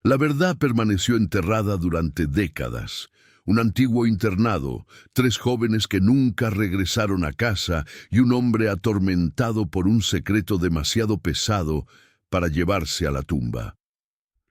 La verdad permaneció enterrada durante décadas. Un antiguo internado, 3 jóvenes que nunca regresaron a casa y un hombre atormentado por un secreto demasiado pesado para llevarse a la tumba.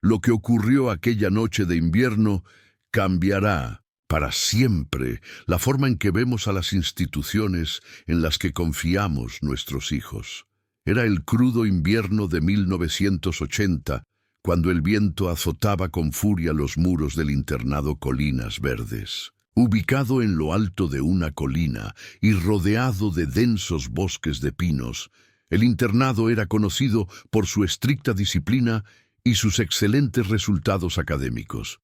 Lo que ocurrió aquella noche de invierno cambiará para siempre la forma en que vemos a las instituciones en las que confiamos nuestros hijos. Era el crudo invierno de 1980, cuando el viento azotaba con furia los muros del internado Colinas Verdes. Ubicado en lo alto de una colina y rodeado de densos bosques de pinos, el internado era conocido por su estricta disciplina y sus excelentes resultados académicos.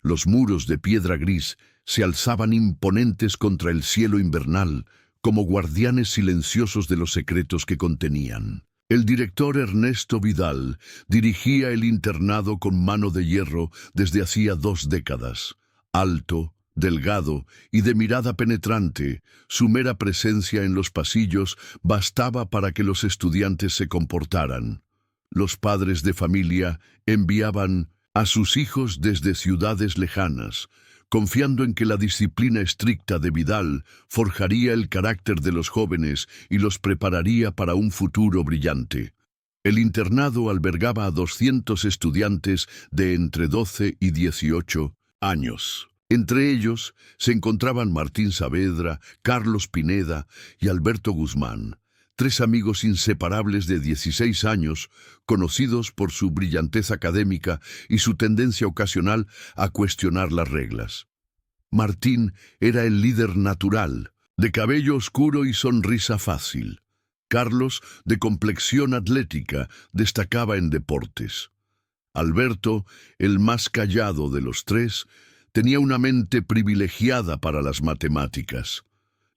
Los muros de piedra gris se alzaban imponentes contra el cielo invernal, como guardianes silenciosos de los secretos que contenían. El director Ernesto Vidal dirigía el internado con mano de hierro desde hacía 2 décadas. Alto, delgado y de mirada penetrante, su mera presencia en los pasillos bastaba para que los estudiantes se comportaran. Los padres de familia enviaban a sus hijos desde ciudades lejanas, confiando en que la disciplina estricta de Vidal forjaría el carácter de los jóvenes y los prepararía para un futuro brillante. El internado albergaba a 200 estudiantes de entre 12 y 18 años. Entre ellos se encontraban Martín Saavedra, Carlos Pineda y Alberto Guzmán, 3 amigos inseparables de 16 años, conocidos por su brillantez académica y su tendencia ocasional a cuestionar las reglas. Martín era el líder natural, de cabello oscuro y sonrisa fácil. Carlos, de complexión atlética, destacaba en deportes. Alberto, el más callado de los 3, tenía una mente privilegiada para las matemáticas.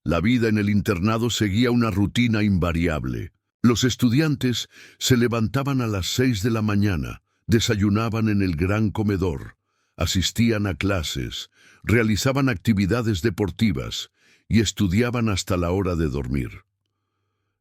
La vida en el internado seguía una rutina invariable. Los estudiantes se levantaban a las 6 de la mañana, desayunaban en el gran comedor, asistían a clases, realizaban actividades deportivas y estudiaban hasta la hora de dormir.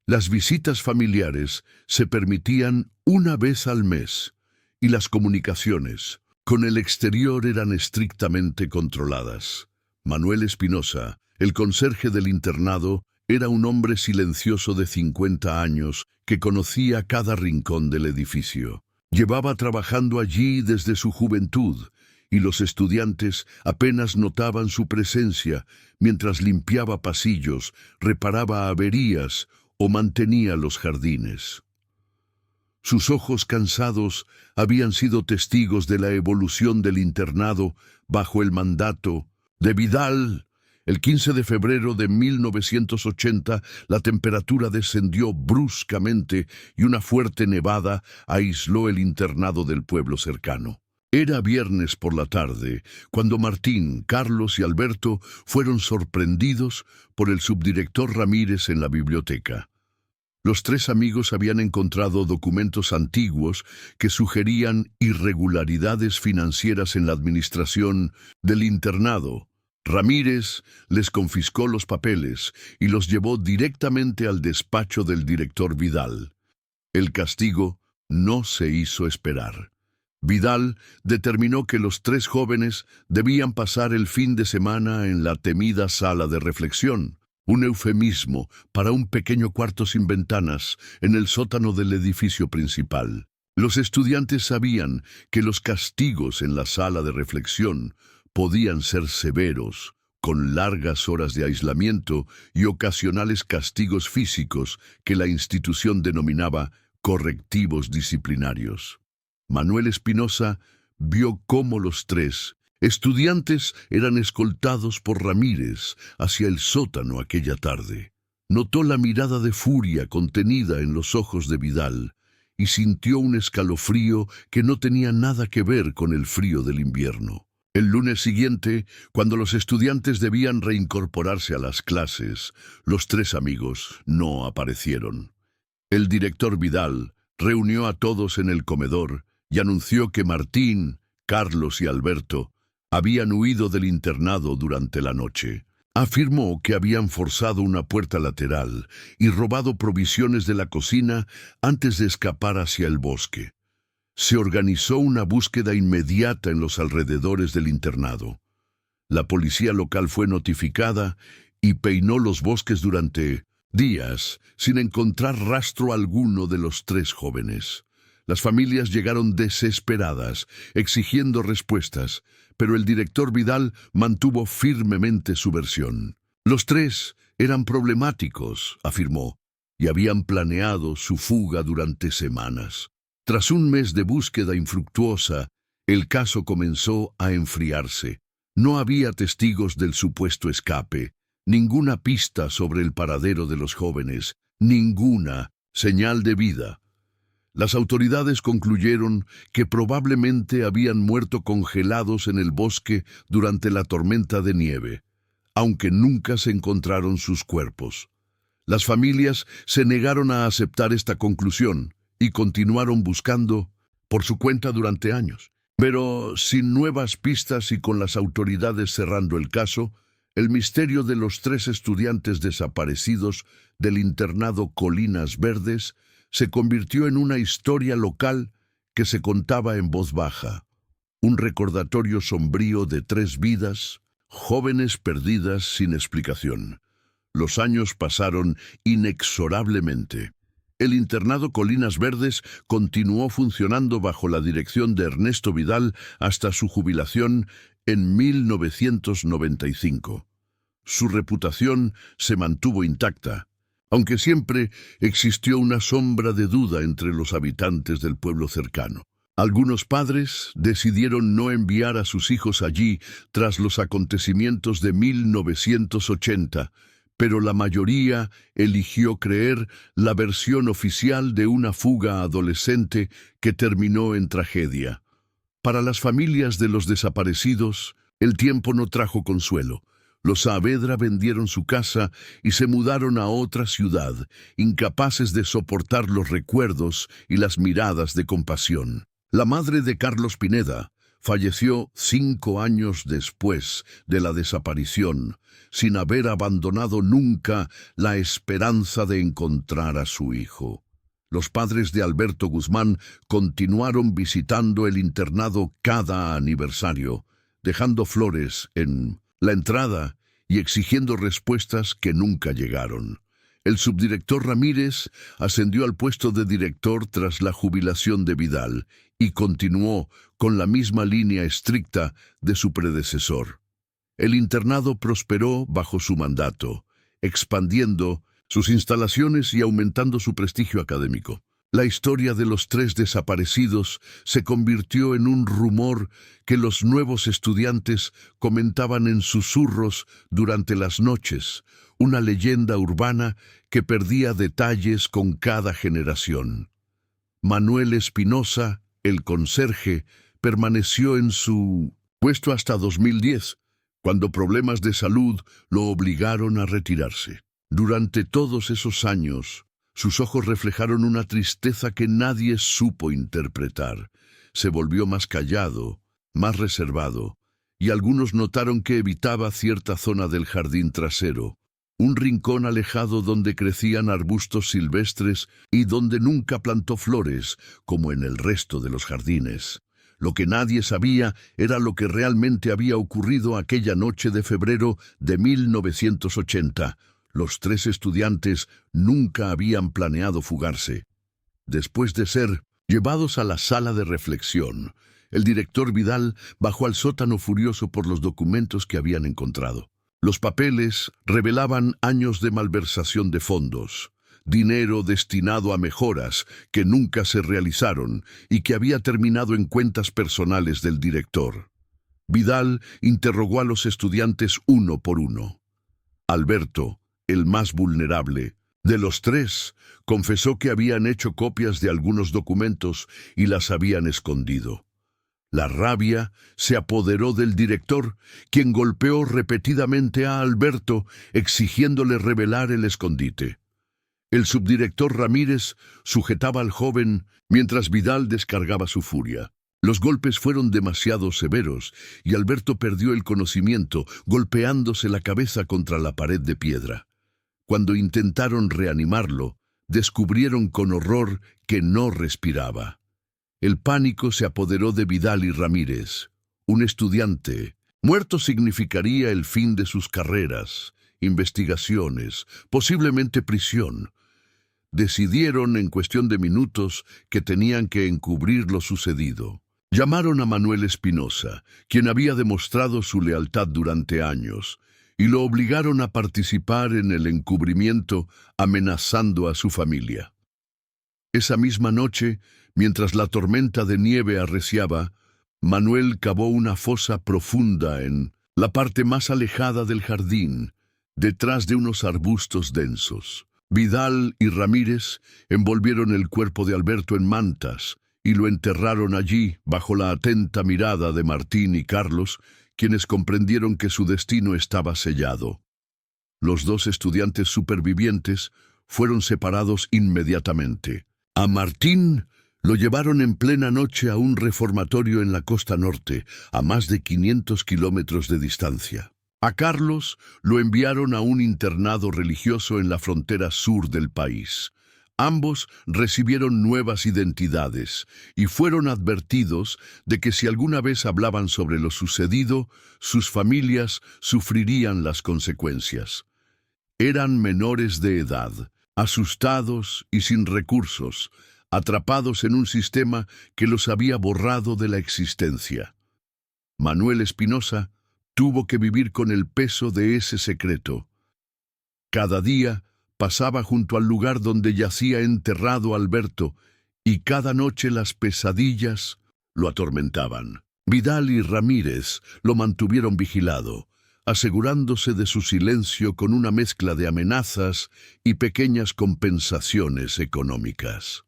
Las visitas familiares se permitían una vez al mes y las comunicaciones con el exterior eran estrictamente controladas. Manuel Espinosa, el conserje del internado, era un hombre silencioso de 50 años que conocía cada rincón del edificio. Llevaba trabajando allí desde su juventud y los estudiantes apenas notaban su presencia mientras limpiaba pasillos, reparaba averías o mantenía los jardines. Sus ojos cansados habían sido testigos de la evolución del internado bajo el mandato de Vidal. El 15 de febrero de 1980, la temperatura descendió bruscamente y una fuerte nevada aisló el internado del pueblo cercano. Era viernes por la tarde, cuando Martín, Carlos y Alberto fueron sorprendidos por el subdirector Ramírez en la biblioteca. Los 3 amigos habían encontrado documentos antiguos que sugerían irregularidades financieras en la administración del internado. Ramírez les confiscó los papeles y los llevó directamente al despacho del director Vidal. El castigo no se hizo esperar. Vidal determinó que los 3 jóvenes debían pasar el fin de semana en la temida sala de reflexión, un eufemismo para un pequeño cuarto sin ventanas en el sótano del edificio principal. Los estudiantes sabían que los castigos en la sala de reflexión podían ser severos, con largas horas de aislamiento y ocasionales castigos físicos que la institución denominaba correctivos disciplinarios. Manuel Espinosa vio cómo los 3 estudiantes eran escoltados por Ramírez hacia el sótano aquella tarde. Notó la mirada de furia contenida en los ojos de Vidal y sintió un escalofrío que no tenía nada que ver con el frío del invierno. El lunes siguiente, cuando los estudiantes debían reincorporarse a las clases, los 3 amigos no aparecieron. El director Vidal reunió a todos en el comedor y anunció que Martín, Carlos y Alberto habían huido del internado durante la noche. Afirmó que habían forzado una puerta lateral y robado provisiones de la cocina antes de escapar hacia el bosque. Se organizó una búsqueda inmediata en los alrededores del internado. La policía local fue notificada y peinó los bosques durante días sin encontrar rastro alguno de los 3 jóvenes. Las familias llegaron desesperadas, exigiendo respuestas, pero el director Vidal mantuvo firmemente su versión. Los 3 eran problemáticos, afirmó, y habían planeado su fuga durante semanas. Tras un mes de búsqueda infructuosa, el caso comenzó a enfriarse. No había testigos del supuesto escape, ninguna pista sobre el paradero de los jóvenes, ninguna señal de vida. Las autoridades concluyeron que probablemente habían muerto congelados en el bosque durante la tormenta de nieve, aunque nunca se encontraron sus cuerpos. Las familias se negaron a aceptar esta conclusión y continuaron buscando por su cuenta durante años. Pero sin nuevas pistas y con las autoridades cerrando el caso, el misterio de los 3 estudiantes desaparecidos del internado Colinas Verdes se convirtió en una historia local que se contaba en voz baja. Un recordatorio sombrío de 3 vidas, jóvenes perdidas sin explicación. Los años pasaron inexorablemente. El internado Colinas Verdes continuó funcionando bajo la dirección de Ernesto Vidal hasta su jubilación en 1995. Su reputación se mantuvo intacta, aunque siempre existió una sombra de duda entre los habitantes del pueblo cercano. Algunos padres decidieron no enviar a sus hijos allí tras los acontecimientos de 1980, pero la mayoría eligió creer la versión oficial de una fuga adolescente que terminó en tragedia. Para las familias de los desaparecidos, el tiempo no trajo consuelo. Los Saavedra vendieron su casa y se mudaron a otra ciudad, incapaces de soportar los recuerdos y las miradas de compasión. La madre de Carlos Pineda falleció 5 años después de la desaparición, sin haber abandonado nunca la esperanza de encontrar a su hijo. Los padres de Alberto Guzmán continuaron visitando el internado cada aniversario, dejando flores en la entrada y exigiendo respuestas que nunca llegaron. El subdirector Ramírez ascendió al puesto de director tras la jubilación de Vidal y continuó con la misma línea estricta de su predecesor. El internado prosperó bajo su mandato, expandiendo sus instalaciones y aumentando su prestigio académico. La historia de los 3 desaparecidos se convirtió en un rumor que los nuevos estudiantes comentaban en susurros durante las noches, una leyenda urbana que perdía detalles con cada generación. Manuel Espinosa, el conserje, permaneció en su puesto hasta 2010, cuando problemas de salud lo obligaron a retirarse. Durante todos esos años, sus ojos reflejaron una tristeza que nadie supo interpretar. Se volvió más callado, más reservado, y algunos notaron que evitaba cierta zona del jardín trasero, un rincón alejado donde crecían arbustos silvestres y donde nunca plantó flores, como en el resto de los jardines. Lo que nadie sabía era lo que realmente había ocurrido aquella noche de febrero de 1980. Los 3 estudiantes nunca habían planeado fugarse. Después de ser llevados a la sala de reflexión, el director Vidal bajó al sótano furioso por los documentos que habían encontrado. Los papeles revelaban años de malversación de fondos, dinero destinado a mejoras que nunca se realizaron y que había terminado en cuentas personales del director. Vidal interrogó a los estudiantes uno por uno. Alberto, el más vulnerable de los 3, confesó que habían hecho copias de algunos documentos y las habían escondido. La rabia se apoderó del director, quien golpeó repetidamente a Alberto, exigiéndole revelar el escondite. El subdirector Ramírez sujetaba al joven mientras Vidal descargaba su furia. Los golpes fueron demasiado severos y Alberto perdió el conocimiento, golpeándose la cabeza contra la pared de piedra. Cuando intentaron reanimarlo, descubrieron con horror que no respiraba. El pánico se apoderó de Vidal y Ramírez, un estudiante. Muerto significaría el fin de sus carreras, investigaciones, posiblemente prisión. Decidieron en cuestión de minutos que tenían que encubrir lo sucedido. Llamaron a Manuel Espinosa, quien había demostrado su lealtad durante años, y lo obligaron a participar en el encubrimiento, amenazando a su familia. Esa misma noche, mientras la tormenta de nieve arreciaba, Manuel cavó una fosa profunda en la parte más alejada del jardín, detrás de unos arbustos densos. Vidal y Ramírez envolvieron el cuerpo de Alberto en mantas y lo enterraron allí bajo la atenta mirada de Martín y Carlos, quienes comprendieron que su destino estaba sellado. Los dos estudiantes supervivientes fueron separados inmediatamente. A Martín lo llevaron en plena noche a un reformatorio en la costa norte, a más de 500 kilómetros de distancia. A Carlos lo enviaron a un internado religioso en la frontera sur del país. Ambos recibieron nuevas identidades y fueron advertidos de que si alguna vez hablaban sobre lo sucedido, sus familias sufrirían las consecuencias. Eran menores de edad, asustados y sin recursos, atrapados en un sistema que los había borrado de la existencia. Manuel Espinosa tuvo que vivir con el peso de ese secreto. Cada día pasaba junto al lugar donde yacía enterrado Alberto, y cada noche las pesadillas lo atormentaban. Vidal y Ramírez lo mantuvieron vigilado, asegurándose de su silencio con una mezcla de amenazas y pequeñas compensaciones económicas.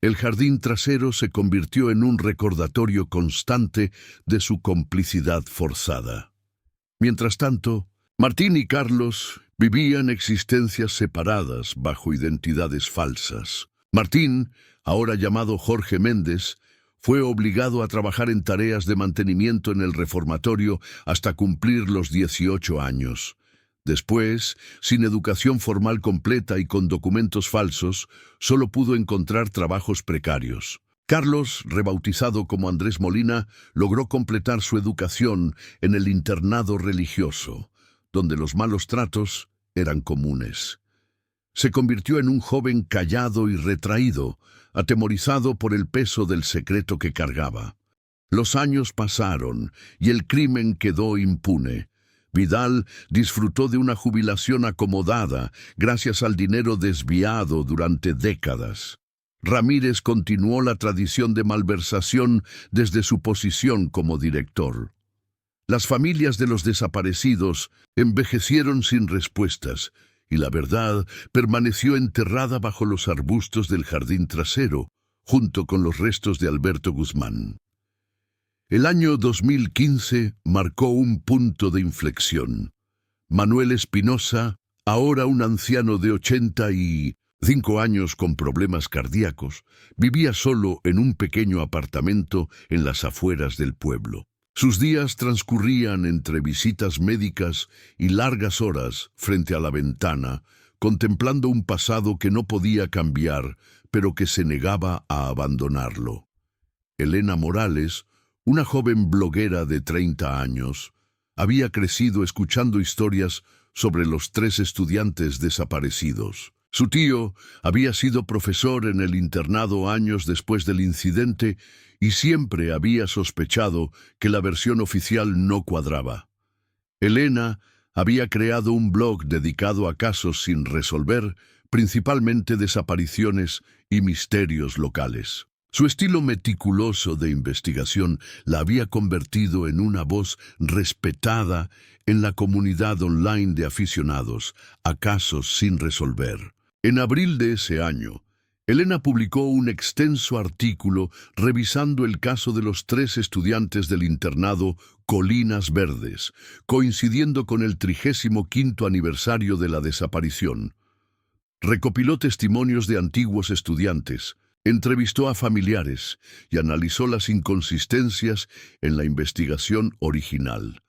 El jardín trasero se convirtió en un recordatorio constante de su complicidad forzada. Mientras tanto, Martín y Carlos vivían existencias separadas bajo identidades falsas. Martín, ahora llamado Jorge Méndez, fue obligado a trabajar en tareas de mantenimiento en el reformatorio hasta cumplir los 18 años. Después, sin educación formal completa y con documentos falsos, solo pudo encontrar trabajos precarios. Carlos, rebautizado como Andrés Molina, logró completar su educación en el internado religioso, donde los malos tratos eran comunes. Se convirtió en un joven callado y retraído, atemorizado por el peso del secreto que cargaba. Los años pasaron y el crimen quedó impune. Vidal disfrutó de una jubilación acomodada gracias al dinero desviado durante décadas. Ramírez continuó la tradición de malversación desde su posición como director. Las familias de los desaparecidos envejecieron sin respuestas y la verdad permaneció enterrada bajo los arbustos del jardín trasero, junto con los restos de Alberto Guzmán. El año 2015 marcó un punto de inflexión. Manuel Espinosa, ahora un anciano de 85 años con problemas cardíacos, vivía solo en un pequeño apartamento en las afueras del pueblo. Sus días transcurrían entre visitas médicas y largas horas frente a la ventana, contemplando un pasado que no podía cambiar, pero que se negaba a abandonarlo. Elena Morales, una joven bloguera de 30 años, había crecido escuchando historias sobre los 3 estudiantes desaparecidos. Su tío había sido profesor en el internado años después del incidente y siempre había sospechado que la versión oficial no cuadraba. Elena había creado un blog dedicado a casos sin resolver, principalmente desapariciones y misterios locales. Su estilo meticuloso de investigación la había convertido en una voz respetada en la comunidad online de aficionados a casos sin resolver. En abril de ese año, Elena publicó un extenso artículo revisando el caso de los 3 estudiantes del internado Colinas Verdes, coincidiendo con el 35º aniversario de la desaparición. Recopiló testimonios de antiguos estudiantes, entrevistó a familiares y analizó las inconsistencias en la investigación original.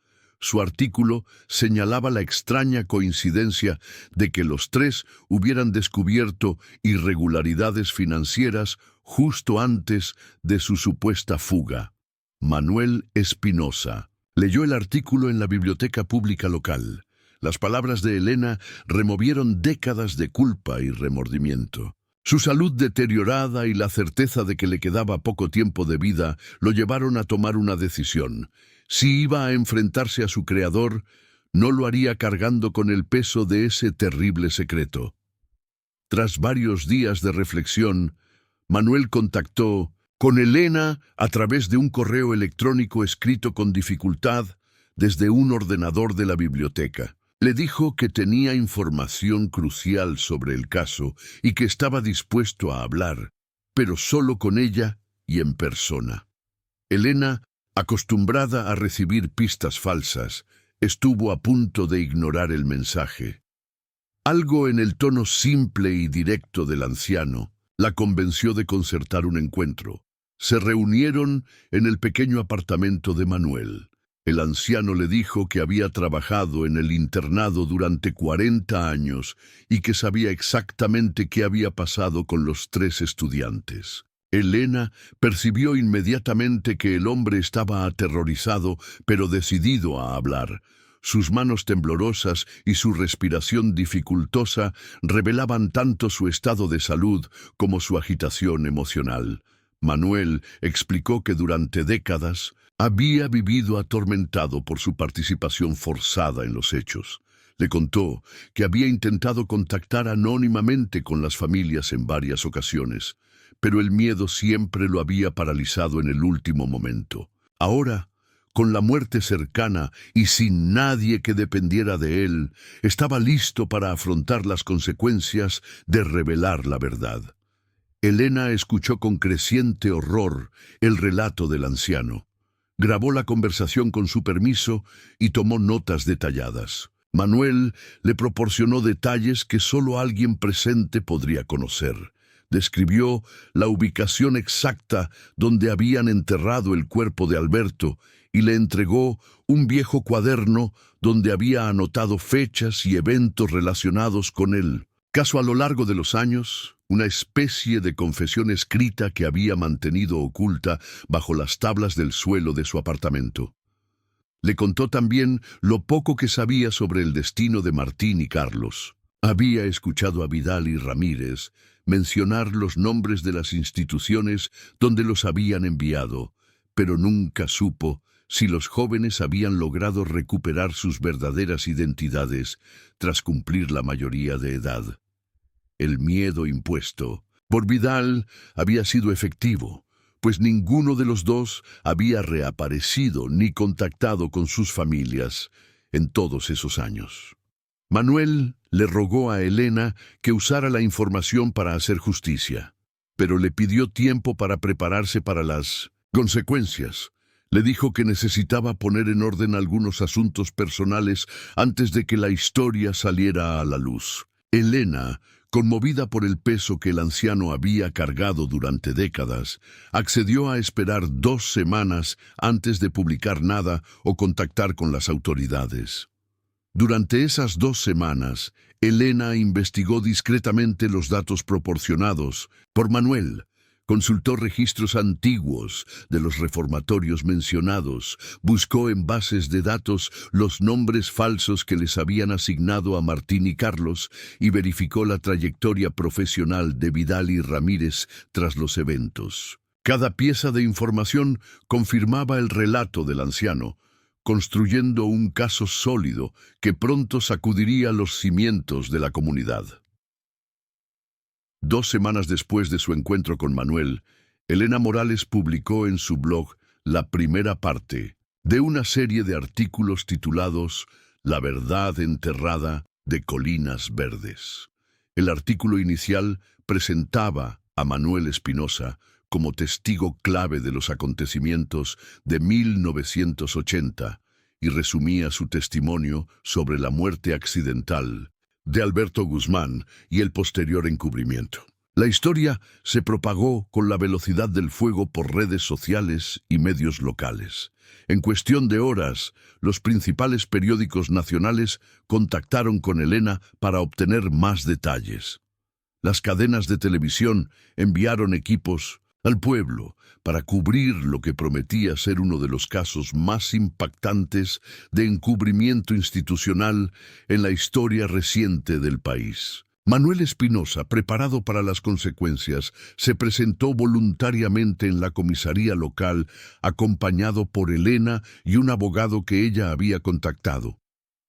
Su artículo señalaba la extraña coincidencia de que los 3 hubieran descubierto irregularidades financieras justo antes de su supuesta fuga. Manuel Espinosa leyó el artículo en la biblioteca pública local. Las palabras de Elena removieron décadas de culpa y remordimiento. Su salud deteriorada y la certeza de que le quedaba poco tiempo de vida lo llevaron a tomar una decisión. Si iba a enfrentarse a su creador, no lo haría cargando con el peso de ese terrible secreto. Tras varios días de reflexión, Manuel contactó con Elena a través de un correo electrónico escrito con dificultad desde un ordenador de la biblioteca. Le dijo que tenía información crucial sobre el caso y que estaba dispuesto a hablar, pero solo con ella y en persona. Elena, acostumbrada a recibir pistas falsas, estuvo a punto de ignorar el mensaje. Algo en el tono simple y directo del anciano la convenció de concertar un encuentro. Se reunieron en el pequeño apartamento de Manuel. El anciano le dijo que había trabajado en el internado durante 40 años y que sabía exactamente qué había pasado con los 3 estudiantes. Elena percibió inmediatamente que el hombre estaba aterrorizado, pero decidido a hablar. Sus manos temblorosas y su respiración dificultosa revelaban tanto su estado de salud como su agitación emocional. Manuel explicó que durante décadas había vivido atormentado por su participación forzada en los hechos. Le contó que había intentado contactar anónimamente con las familias en varias ocasiones, pero el miedo siempre lo había paralizado en el último momento. Ahora, con la muerte cercana y sin nadie que dependiera de él, estaba listo para afrontar las consecuencias de revelar la verdad. Elena escuchó con creciente horror el relato del anciano. Grabó la conversación con su permiso y tomó notas detalladas. Manuel le proporcionó detalles que solo alguien presente podría conocer. Describió la ubicación exacta donde habían enterrado el cuerpo de Alberto y le entregó un viejo cuaderno donde había anotado fechas y eventos relacionados con él. Caso a lo largo de los años, una especie de confesión escrita que había mantenido oculta bajo las tablas del suelo de su apartamento. Le contó también lo poco que sabía sobre el destino de Martín y Carlos. Había escuchado a Vidal y Ramírez mencionar los nombres de las instituciones donde los habían enviado, pero nunca supo si los jóvenes habían logrado recuperar sus verdaderas identidades tras cumplir la mayoría de edad. El miedo impuesto por Vidal había sido efectivo, pues ninguno de los dos había reaparecido ni contactado con sus familias en todos esos años. Manuel le rogó a Elena que usara la información para hacer justicia, pero le pidió tiempo para prepararse para las consecuencias. Le dijo que necesitaba poner en orden algunos asuntos personales antes de que la historia saliera a la luz. Elena, conmovida por el peso que el anciano había cargado durante décadas, accedió a esperar 2 semanas antes de publicar nada o contactar con las autoridades. Durante esas 2 semanas, Elena investigó discretamente los datos proporcionados por Manuel. Consultó registros antiguos de los reformatorios mencionados, buscó en bases de datos los nombres falsos que les habían asignado a Martín y Carlos y verificó la trayectoria profesional de Vidal y Ramírez tras los eventos. Cada pieza de información confirmaba el relato del anciano, construyendo un caso sólido que pronto sacudiría los cimientos de la comunidad. 2 semanas después de su encuentro con Manuel, Elena Morales publicó en su blog la primera parte de una serie de artículos titulados La verdad enterrada de Colinas Verdes. El artículo inicial presentaba a Manuel Espinosa como testigo clave de los acontecimientos de 1980 y resumía su testimonio sobre la muerte accidental de Alberto Guzmán y el posterior encubrimiento. La historia se propagó con la velocidad del fuego por redes sociales y medios locales. En cuestión de horas, los principales periódicos nacionales contactaron con Elena para obtener más detalles. Las cadenas de televisión enviaron equipos al pueblo para cubrir lo que prometía ser uno de los casos más impactantes de encubrimiento institucional en la historia reciente del país. Manuel Espinosa, preparado para las consecuencias, se presentó voluntariamente en la comisaría local, acompañado por Elena y un abogado que ella había contactado.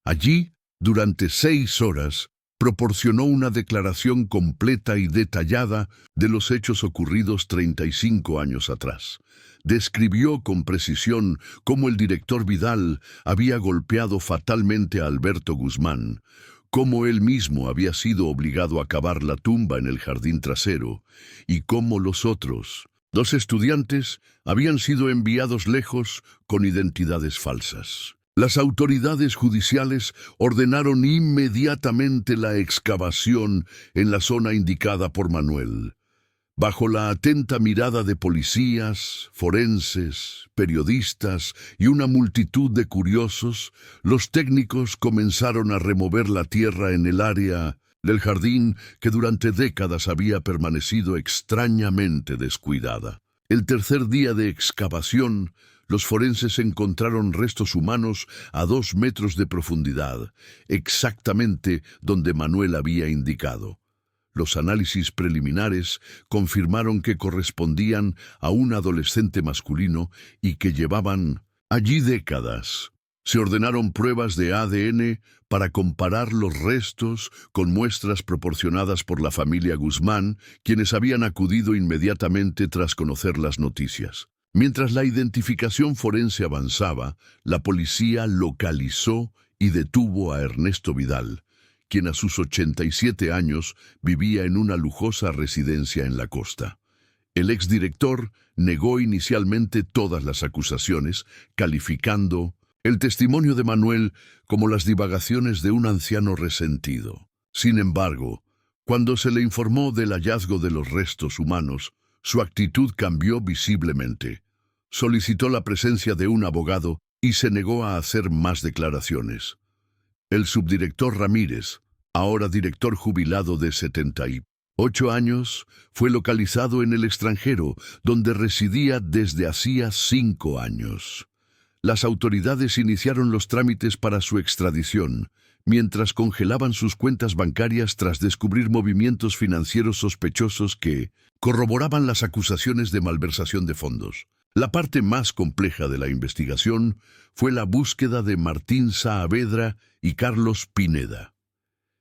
Allí, durante 6 horas, proporcionó una declaración completa y detallada de los hechos ocurridos 35 años atrás. Describió con precisión cómo el director Vidal había golpeado fatalmente a Alberto Guzmán, cómo él mismo había sido obligado a cavar la tumba en el jardín trasero, y cómo los otros, 2 estudiantes, habían sido enviados lejos con identidades falsas. Las autoridades judiciales ordenaron inmediatamente la excavación en la zona indicada por Manuel. Bajo la atenta mirada de policías, forenses, periodistas y una multitud de curiosos, los técnicos comenzaron a remover la tierra en el área del jardín que durante décadas había permanecido extrañamente descuidada. El tercer día de excavación, los forenses encontraron restos humanos a 2 metros de profundidad, exactamente donde Manuel había indicado. Los análisis preliminares confirmaron que correspondían a un adolescente masculino y que llevaban allí décadas. Se ordenaron pruebas de ADN para comparar los restos con muestras proporcionadas por la familia Guzmán, quienes habían acudido inmediatamente tras conocer las noticias. Mientras la identificación forense avanzaba, la policía localizó y detuvo a Ernesto Vidal, quien a sus 87 años vivía en una lujosa residencia en la costa. El exdirector negó inicialmente todas las acusaciones, calificando el testimonio de Manuel como las divagaciones de un anciano resentido. Sin embargo, cuando se le informó del hallazgo de los restos humanos, su actitud cambió visiblemente. Solicitó la presencia de un abogado y se negó a hacer más declaraciones. El subdirector Ramírez, ahora director jubilado de 78 años, fue localizado en el extranjero, donde residía desde hacía 5 años. Las autoridades iniciaron los trámites para su extradición, mientras congelaban sus cuentas bancarias tras descubrir movimientos financieros sospechosos que corroboraban las acusaciones de malversación de fondos. La parte más compleja de la investigación fue la búsqueda de Martín Saavedra y Carlos Pineda.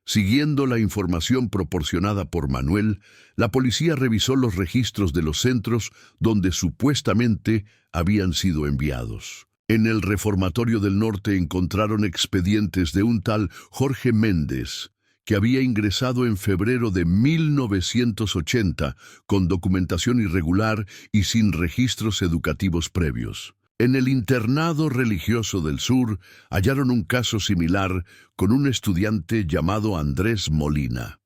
Siguiendo la información proporcionada por Manuel, la policía revisó los registros de los centros donde supuestamente habían sido enviados. En el Reformatorio del Norte encontraron expedientes de un tal Jorge Méndez, que había ingresado en febrero de 1980 con documentación irregular y sin registros educativos previos. En el internado religioso del sur hallaron un caso similar con un estudiante llamado Andrés Molina.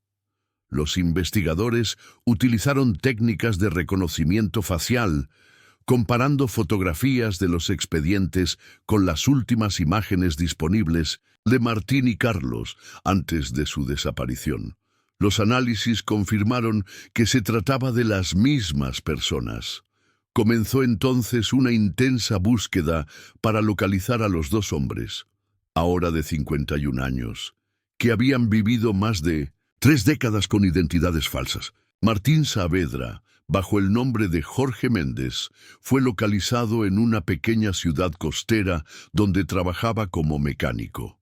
Los investigadores utilizaron técnicas de reconocimiento facial, comparando fotografías de los expedientes con las últimas imágenes disponibles de Martín y Carlos antes de su desaparición. Los análisis confirmaron que se trataba de las mismas personas. Comenzó entonces una intensa búsqueda para localizar a los 2 hombres, ahora de 51 años, que habían vivido más de 3 décadas con identidades falsas. Martín Saavedra, bajo el nombre de Jorge Méndez, fue localizado en una pequeña ciudad costera donde trabajaba como mecánico.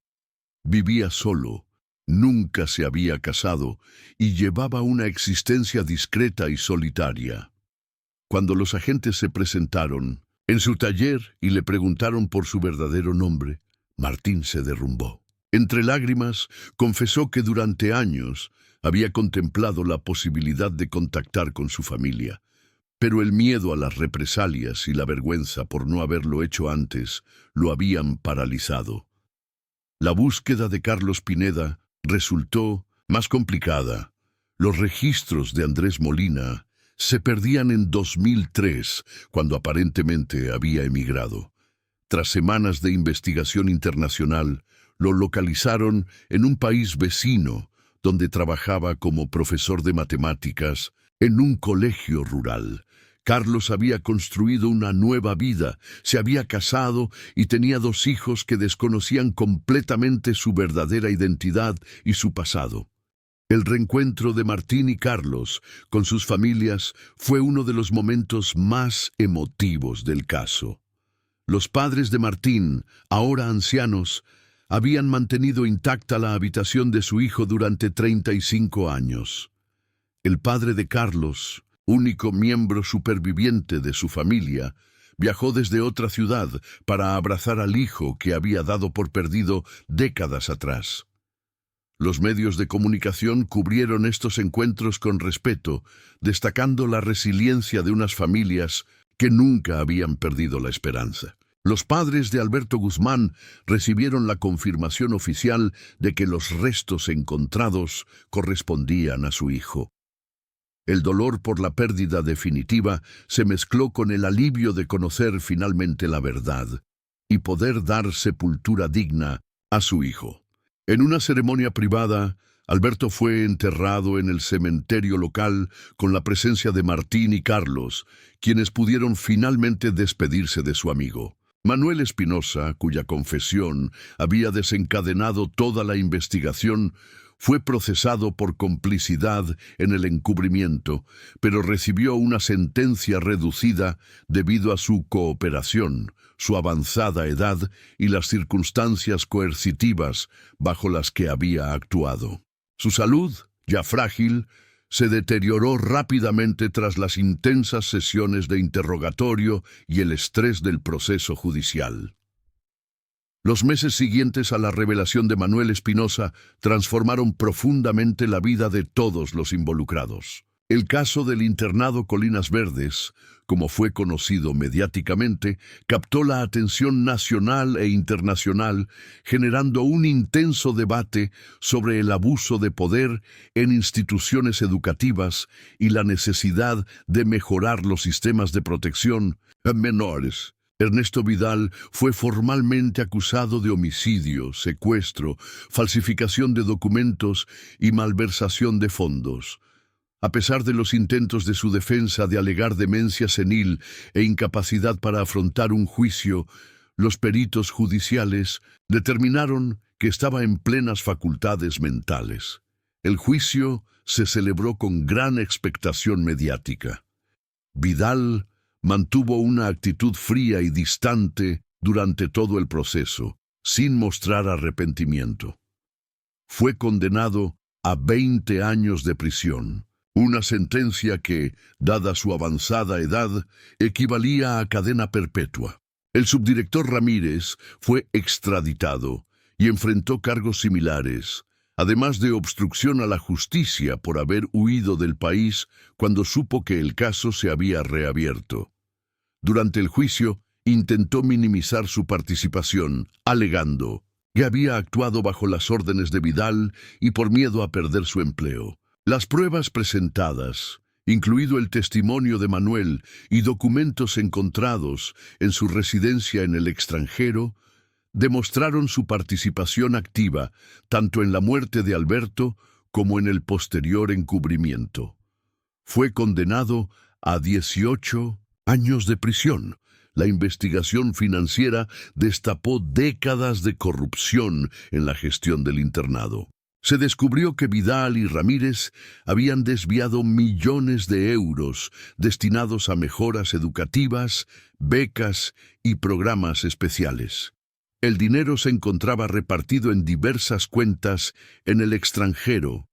Vivía solo, nunca se había casado y llevaba una existencia discreta y solitaria. Cuando los agentes se presentaron en su taller y le preguntaron por su verdadero nombre, Martín se derrumbó. Entre lágrimas, confesó que durante años había contemplado la posibilidad de contactar con su familia, pero el miedo a las represalias y la vergüenza por no haberlo hecho antes lo habían paralizado. La búsqueda de Carlos Pineda resultó más complicada. Los registros de Andrés Molina se perdían en 2003, cuando aparentemente había emigrado. Tras semanas de investigación internacional, lo localizaron en un país vecino, donde trabajaba como profesor de matemáticas en un colegio rural. Carlos había construido una nueva vida, se había casado y tenía 2 hijos que desconocían completamente su verdadera identidad y su pasado. El reencuentro de Martín y Carlos con sus familias fue uno de los momentos más emotivos del caso. Los padres de Martín, ahora ancianos, habían mantenido intacta la habitación de su hijo durante 35 años. El padre de Carlos, único miembro superviviente de su familia, viajó desde otra ciudad para abrazar al hijo que había dado por perdido décadas atrás. Los medios de comunicación cubrieron estos encuentros con respeto, destacando la resiliencia de unas familias que nunca habían perdido la esperanza. Los padres de Alberto Guzmán recibieron la confirmación oficial de que los restos encontrados correspondían a su hijo. El dolor por la pérdida definitiva se mezcló con el alivio de conocer finalmente la verdad y poder dar sepultura digna a su hijo. En una ceremonia privada, Alberto fue enterrado en el cementerio local con la presencia de Martín y Carlos, quienes pudieron finalmente despedirse de su amigo. Manuel Espinosa, cuya confesión había desencadenado toda la investigación, fue procesado por complicidad en el encubrimiento, pero recibió una sentencia reducida debido a su cooperación, su avanzada edad y las circunstancias coercitivas bajo las que había actuado. Su salud, ya frágil, se deterioró rápidamente tras las intensas sesiones de interrogatorio y el estrés del proceso judicial. Los meses siguientes a la revelación de Manuel Espinosa transformaron profundamente la vida de todos los involucrados. El caso del internado Colinas Verdes, como fue conocido mediáticamente, captó la atención nacional e internacional, generando un intenso debate sobre el abuso de poder en instituciones educativas y la necesidad de mejorar los sistemas de protección a menores. Ernesto Vidal fue formalmente acusado de homicidio, secuestro, falsificación de documentos y malversación de fondos. A pesar de los intentos de su defensa de alegar demencia senil e incapacidad para afrontar un juicio, los peritos judiciales determinaron que estaba en plenas facultades mentales. El juicio se celebró con gran expectación mediática. Vidal mantuvo una actitud fría y distante durante todo el proceso, sin mostrar arrepentimiento. Fue condenado a 20 años de prisión, una sentencia que, dada su avanzada edad, equivalía a cadena perpetua. El subdirector Ramírez fue extraditado y enfrentó cargos similares, además de obstrucción a la justicia por haber huido del país cuando supo que el caso se había reabierto. Durante el juicio, intentó minimizar su participación, alegando que había actuado bajo las órdenes de Vidal y por miedo a perder su empleo. Las pruebas presentadas, incluido el testimonio de Manuel y documentos encontrados en su residencia en el extranjero, demostraron su participación activa tanto en la muerte de Alberto como en el posterior encubrimiento. Fue condenado a 18 años de prisión. La investigación financiera destapó décadas de corrupción en la gestión del internado. Se descubrió que Vidal y Ramírez habían desviado millones de euros destinados a mejoras educativas, becas y programas especiales. El dinero se encontraba repartido en diversas cuentas en el extranjero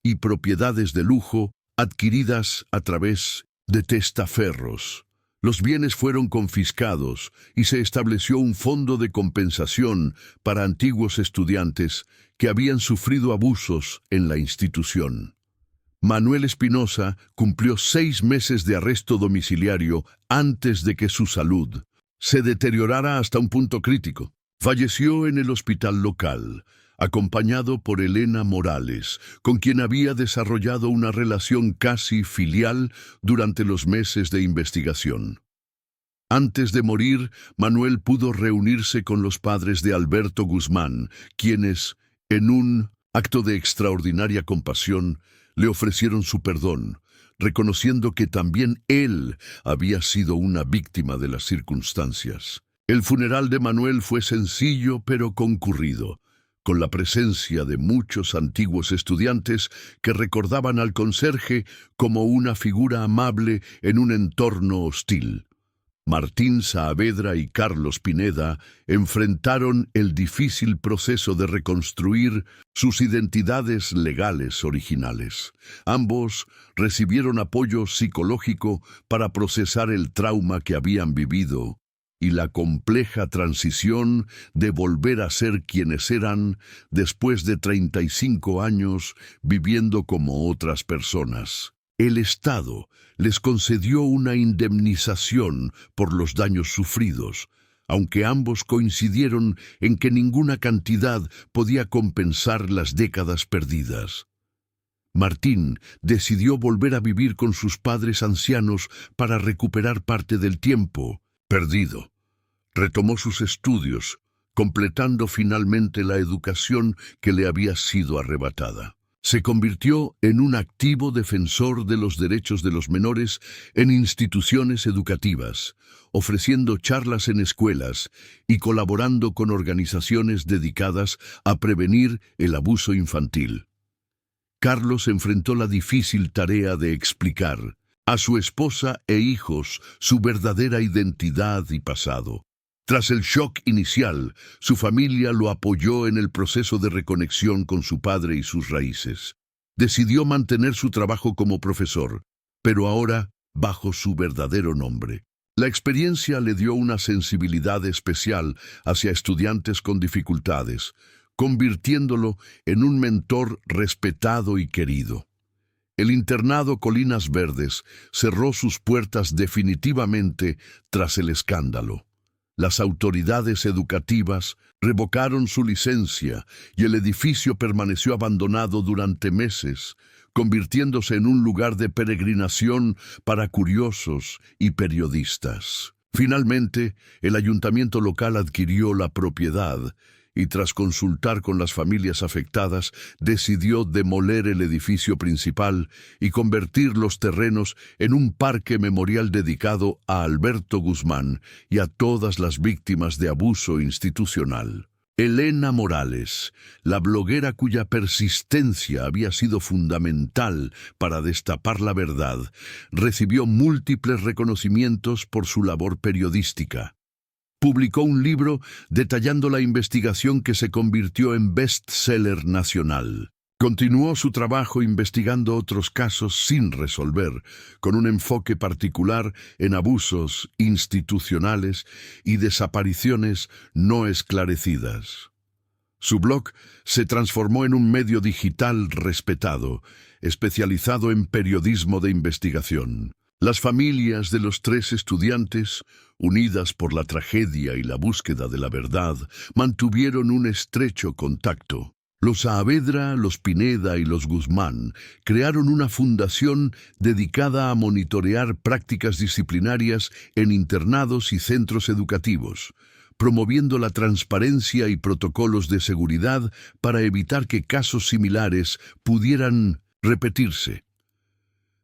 y propiedades de lujo adquiridas a través de testaferros. Los bienes fueron confiscados y se estableció un fondo de compensación para antiguos estudiantes que habían sufrido abusos en la institución. Manuel Espinosa cumplió 6 meses de arresto domiciliario antes de que su salud se deteriorara hasta un punto crítico. Falleció en el hospital local, acompañado por Elena Morales, con quien había desarrollado una relación casi filial durante los meses de investigación. Antes de morir, Manuel pudo reunirse con los padres de Alberto Guzmán, quienes, en un Acto de extraordinaria compasión, le ofrecieron su perdón, reconociendo que también él había sido una víctima de las circunstancias. El funeral de Manuel fue sencillo pero concurrido, con la presencia de muchos antiguos estudiantes que recordaban al conserje como una figura amable en un entorno hostil. Martín Saavedra y Carlos Pineda enfrentaron el difícil proceso de reconstruir sus identidades legales originales. Ambos recibieron apoyo psicológico para procesar el trauma que habían vivido y la compleja transición de volver a ser quienes eran después de 35 años viviendo como otras personas. El Estado les concedió una indemnización por los daños sufridos, aunque ambos coincidieron en que ninguna cantidad podía compensar las décadas perdidas. Martín decidió volver a vivir con sus padres ancianos para recuperar parte del tiempo perdido. Retomó sus estudios, completando finalmente la educación que le había sido arrebatada. Se convirtió en un activo defensor de los derechos de los menores en instituciones educativas, ofreciendo charlas en escuelas y colaborando con organizaciones dedicadas a prevenir el abuso infantil. Carlos enfrentó la difícil tarea de explicar a su esposa e hijos su verdadera identidad y pasado. Tras el shock inicial, su familia lo apoyó en el proceso de reconexión con su padre y sus raíces. Decidió mantener su trabajo como profesor, pero ahora bajo su verdadero nombre. La experiencia le dio una sensibilidad especial hacia estudiantes con dificultades, convirtiéndolo en un mentor respetado y querido. El internado Colinas Verdes cerró sus puertas definitivamente tras el escándalo. Las autoridades educativas revocaron su licencia y el edificio permaneció abandonado durante meses, convirtiéndose en un lugar de peregrinación para curiosos y periodistas. Finalmente, el ayuntamiento local adquirió la propiedad y tras consultar con las familias afectadas, decidió demoler el edificio principal y convertir los terrenos en un parque memorial dedicado a Alberto Guzmán y a todas las víctimas de abuso institucional. Elena Morales, la bloguera cuya persistencia había sido fundamental para destapar la verdad, recibió múltiples reconocimientos por su labor periodística. Publicó un libro detallando la investigación que se convirtió en bestseller nacional. Continuó su trabajo investigando otros casos sin resolver, con un enfoque particular en abusos institucionales y desapariciones no esclarecidas. Su blog se transformó en un medio digital respetado, especializado en periodismo de investigación. Las familias de los 3 estudiantes, unidas por la tragedia y la búsqueda de la verdad, mantuvieron un estrecho contacto. Los Saavedra, los Pineda y los Guzmán crearon una fundación dedicada a monitorear prácticas disciplinarias en internados y centros educativos, promoviendo la transparencia y protocolos de seguridad para evitar que casos similares pudieran repetirse.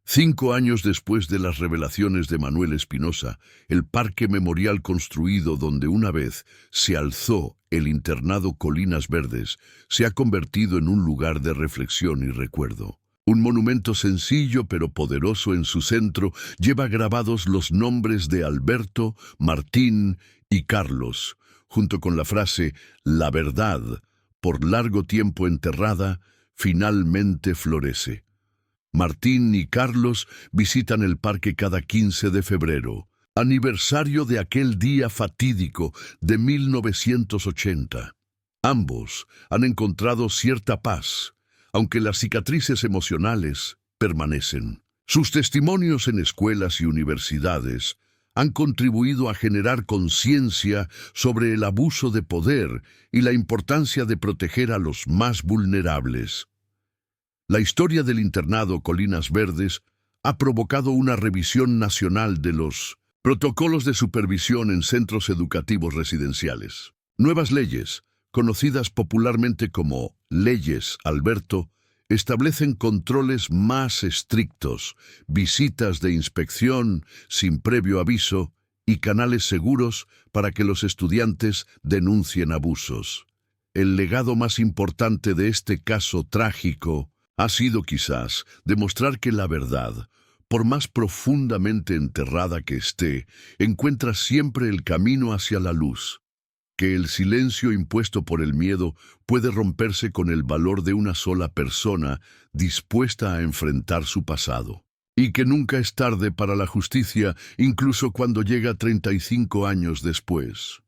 5 años después de las revelaciones de Manuel Espinosa, el parque memorial construido donde una vez se alzó el internado Colinas Verdes se ha convertido en un lugar de reflexión y recuerdo. Un monumento sencillo pero poderoso en su centro lleva grabados los nombres de Alberto, Martín y Carlos, junto con la frase «La verdad, por largo tiempo enterrada, finalmente florece». Martín y Carlos visitan el parque cada 15 de febrero, aniversario de aquel día fatídico de 1980. Ambos han encontrado cierta paz, aunque las cicatrices emocionales permanecen. Sus testimonios en escuelas y universidades han contribuido a generar conciencia sobre el abuso de poder y la importancia de proteger a los más vulnerables. La historia del internado Colinas Verdes ha provocado una revisión nacional de los protocolos de supervisión en centros educativos residenciales. Nuevas leyes, conocidas popularmente como leyes Alberto, establecen controles más estrictos, visitas de inspección sin previo aviso y canales seguros para que los estudiantes denuncien abusos. El legado más importante de este caso trágico ha sido quizás demostrar que la verdad, por más profundamente enterrada que esté, encuentra siempre el camino hacia la luz, que el silencio impuesto por el miedo puede romperse con el valor de una sola persona dispuesta a enfrentar su pasado, y que nunca es tarde para la justicia, incluso cuando llega 35 años después.